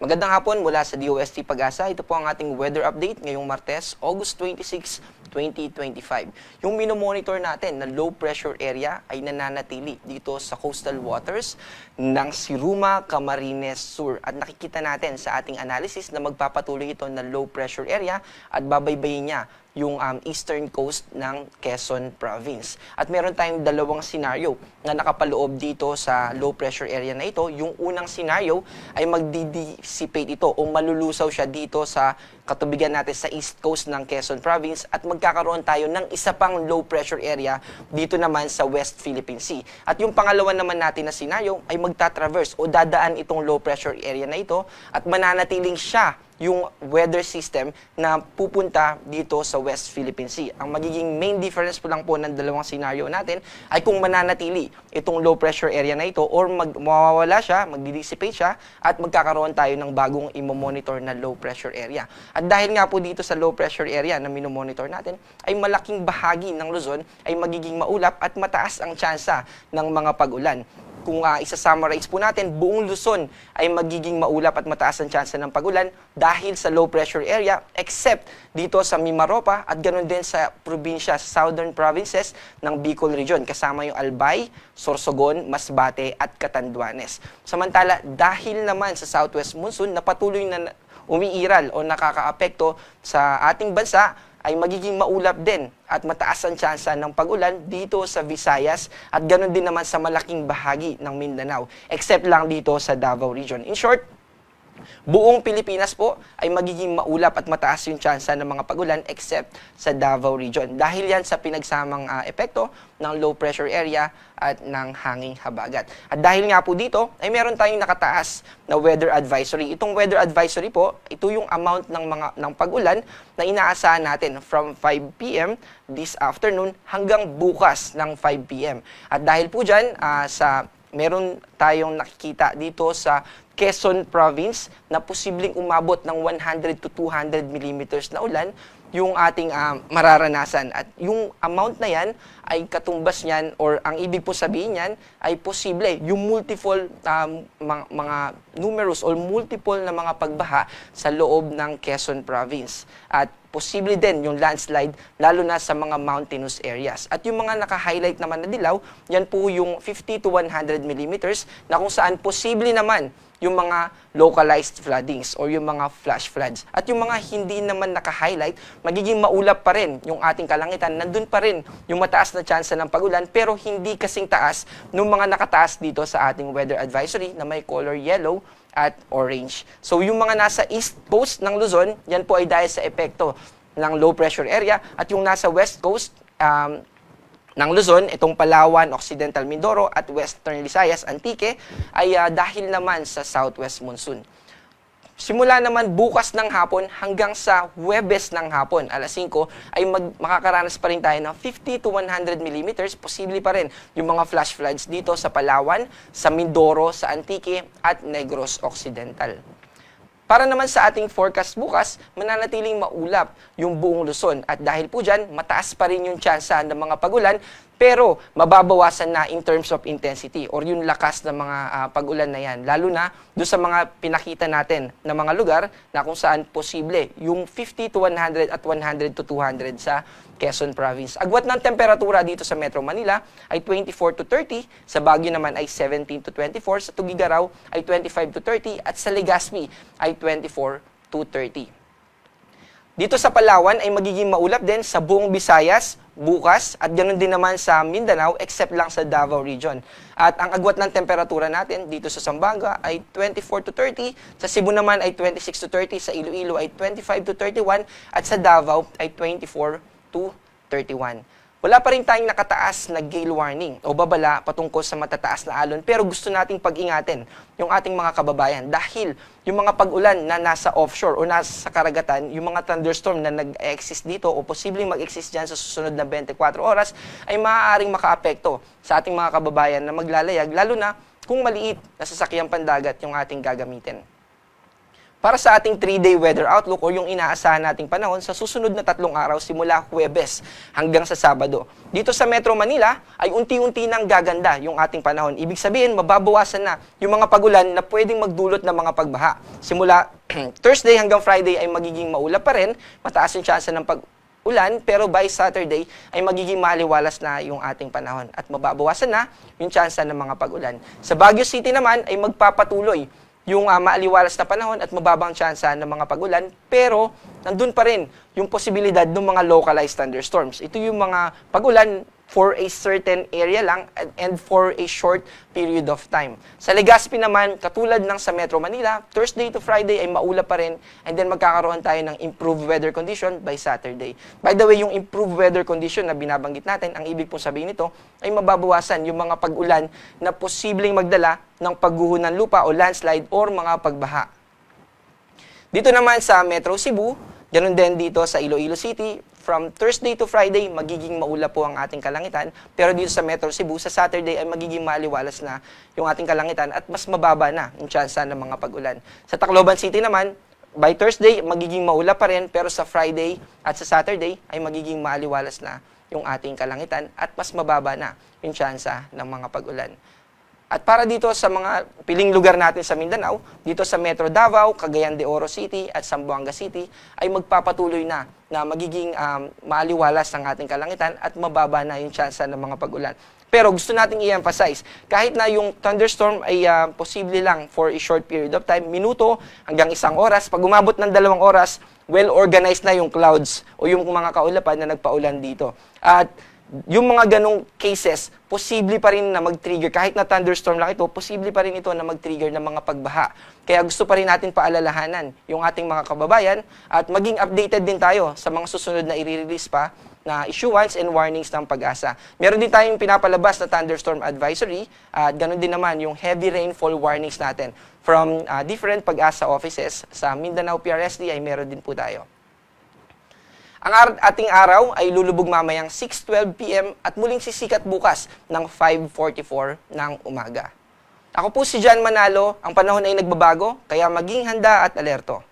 Magandang hapon mula sa DOST Pag-asa. Ito po ang ating weather update ngayong Martes, August 26, 2025. Yung minomonitor natin na low pressure area ay nananatili dito sa coastal waters ng Siruma, Camarines Sur. At nakikita natin sa ating analysis na magpapatuloy ito na low pressure area at babaybayin niya yung eastern coast ng Quezon Province. At meron tayong dalawang scenario na nakapaloob dito sa low pressure area na ito. Yung unang scenario ay magdi-dissipate ito o malulusaw siya dito sa katubigan natin sa east coast ng Quezon Province at magkakaroon tayo ng isa pang low pressure area dito naman sa West Philippine Sea. At yung pangalawa naman natin na scenario ay magta-traverse o dadaan itong low pressure area na ito at mananatiling siya yung weather system na pupunta dito sa West Philippine Sea. Ang magiging main difference po lang po ng dalawang scenario natin ay kung mananatili itong low pressure area na ito or mawawala siya, magdi-dissipate siya at magkakaroon tayo ng bagong imomonitor na low pressure area. At dahil nga po dito sa low pressure area na minomonitor natin ay malaking bahagi ng Luzon ay magiging maulap at mataas ang tsansa ng mga pag-ulan. Kung isa-summarize po natin, buong Luzon ay magiging maulap at mataas ang tsansa ng pag-ulan dahil sa low pressure area except dito sa Mimaropa at ganoon din sa probinsya, sa southern provinces ng Bicol Region kasama yung Albay, Sorsogon, Masbate at Catanduanes. Samantala, dahil naman sa southwest monsoon na patuloy na umiiral o nakakaapekto sa ating bansa, ay magiging maulap din at mataas ang tsansa ng pag-ulan dito sa Visayas at ganoon din naman sa malaking bahagi ng Mindanao, except lang dito sa Davao Region. In short, buong Pilipinas po ay magiging maulap at mataas yung tsansa ng mga pag-ulan except sa Davao Region. Dahil yan sa pinagsamang epekto ng low pressure area at ng hanging habagat. At dahil nga po dito, ay meron tayong nakataas na weather advisory. Itong weather advisory po, ito yung amount ng pag-ulan na inaasahan natin from 5 p.m. this afternoon hanggang bukas ng 5 p.m. At dahil po dyan, meron tayong nakikita dito sa Quezon Province na posibleng umabot ng 100 to 200 millimeters na ulan yung ating mararanasan. At yung amount na yan ay katumbas niyan or ang ibig po sabihin niyan ay posible yung multiple mga numerous or multiple na mga pagbaha sa loob ng Quezon Province. At posible din yung landslide lalo na sa mga mountainous areas. At yung mga naka-highlight naman na dilaw, yan po yung 50 to 100 millimeters na kung saan posible naman yung mga localized floodings or yung mga flash floods. At yung mga hindi naman naka-highlight, magiging maulap pa rin yung ating kalangitan. Nandun pa rin yung mataas na tsansa ng pag-ulan pero hindi kasing taas ng mga nakataas dito sa ating weather advisory na may color yellow at orange. So yung mga nasa east coast ng Luzon, yan po ay dahil sa epekto ng low pressure area at yung nasa west coast ng Luzon, itong Palawan, Occidental Mindoro at Western Visayas, Antique, ay dahil naman sa southwest monsoon. Simula naman bukas ng hapon hanggang sa Huwebes ng hapon, alas 5, ay makakaranas pa rin tayo ng 50 to 100 millimeters. Posible pa rin yung mga flash floods dito sa Palawan, sa Mindoro, sa Antique at Negros Occidental. Para naman sa ating forecast bukas, mananatiling maulap yung buong Luzon. At dahil po dyan, mataas pa rin yung tsansa ng mga pag-ulan, pero mababawasan na in terms of intensity or yung lakas ng mga pag-ulan na yan. Lalo na doon sa mga pinakita natin na mga lugar na kung saan posible yung 50 to 100 at 100 to 200 sa Quezon Province. Agwat ng temperatura dito sa Metro Manila ay 24 to 30, sa Baguio naman ay 17 to 24, sa Tugigaraw ay 25 to 30 at sa Legazpi ay 24 to 30. Dito sa Palawan ay magiging maulap din sa buong Visayas bukas at ganoon din naman sa Mindanao except lang sa Davao Region. At ang agwat ng temperatura natin dito sa Zamboanga ay 24 to 30, sa Cebu naman ay 26 to 30, sa Iloilo ay 25 to 31 at sa Davao ay 24 to 31. Wala pa rin tayong nakataas na gale warning o babala patungkol sa matataas na alon pero gusto nating pag-ingatin yung ating mga kababayan dahil yung mga pag-ulan na nasa offshore o nasa karagatan, yung mga thunderstorm na nag-exist dito o posibleng mag-exist dyan sa susunod na 24 oras ay maaaring makaapekto sa ating mga kababayan na maglalayag lalo na kung maliit na sasakyang pandagat yung ating gagamitin. para sa ating 3-day weather outlook o yung inaasahan nating panahon sa susunod na 3 araw simula Huwebes hanggang sa Sabado. Dito sa Metro Manila ay unti-unti nang gaganda yung ating panahon. Ibig sabihin, mababawasan na yung mga pagulan na pwedeng magdulot ng mga pagbaha. Simula Thursday hanggang Friday ay magiging maulap pa rin, mataas yung tsansa ng ulan, pero by Saturday ay magiging maliwalas na yung ating panahon at mababawasan na yung tsansa ng mga pag-ulan. Sa Baguio City naman ay magpapatuloy yung maaliwalas na panahon at mababang tsansa ng mga pag-ulan, pero nandun pa rin yung posibilidad ng mga localized thunderstorms. Ito yung mga pag-ulan for a certain area lang and for a short period of time. Sa Legazpi naman, katulad ng sa Metro Manila, Thursday to Friday ay maulap pa rin and then magkakaroon tayo ng improved weather condition by Saturday. By the way, yung improved weather condition na binabanggit natin, ang ibig pong sabihin nito ay mababawasan yung mga pag-ulan na posibleng magdala ng pagguho ng lupa o landslide or mga pagbaha. Dito naman sa Metro Cebu, ganun din dito sa Iloilo City, from Thursday to Friday, magiging maulap po ang ating kalangitan. Pero dito sa Metro Cebu, sa Saturday ay magiging maliwalas na yung ating kalangitan at mas mababa na yung tsansa ng mga pag-ulan. Sa Tacloban City naman, by Thursday, magiging maulap pa rin. Pero sa Friday at sa Saturday ay magiging maliwalas na yung ating kalangitan at mas mababa na yung tsansa ng mga pag-ulan. At para dito sa mga piling lugar natin sa Mindanao, dito sa Metro Davao, Cagayan de Oro City at Zamboanga City ay magpapatuloy na magiging maaliwalas ang ating kalangitan at mababa na yung tsansa ng mga pag-ulan. Pero gusto nating i-emphasize, kahit na yung thunderstorm ay posible lang for a short period of time, minuto hanggang 1 oras, pag umabot ng 2 oras, well-organized na yung clouds o yung mga kaulapan na nagpaulan dito. At yung mga ganong cases, posible pa rin na mag-trigger. Kahit na thunderstorm lang ito, posible pa rin ito na mag-trigger ng mga pagbaha. Kaya gusto pa rin natin paalalahanan yung ating mga kababayan at maging updated din tayo sa mga susunod na i-release pa na issuance and warnings ng Pag-asa. Meron din tayong pinapalabas na thunderstorm advisory at ganoon din naman yung heavy rainfall warnings natin from different Pag-asa offices. Sa Mindanao PRSD ay meron din po tayo. Ang ating araw ay lulubog mamayang 6:12 p.m. at muling sisikat bukas ng 5:44 ng umaga. Ako po si John Manalo, ang panahon ay nagbabago, kaya maging handa at alerto.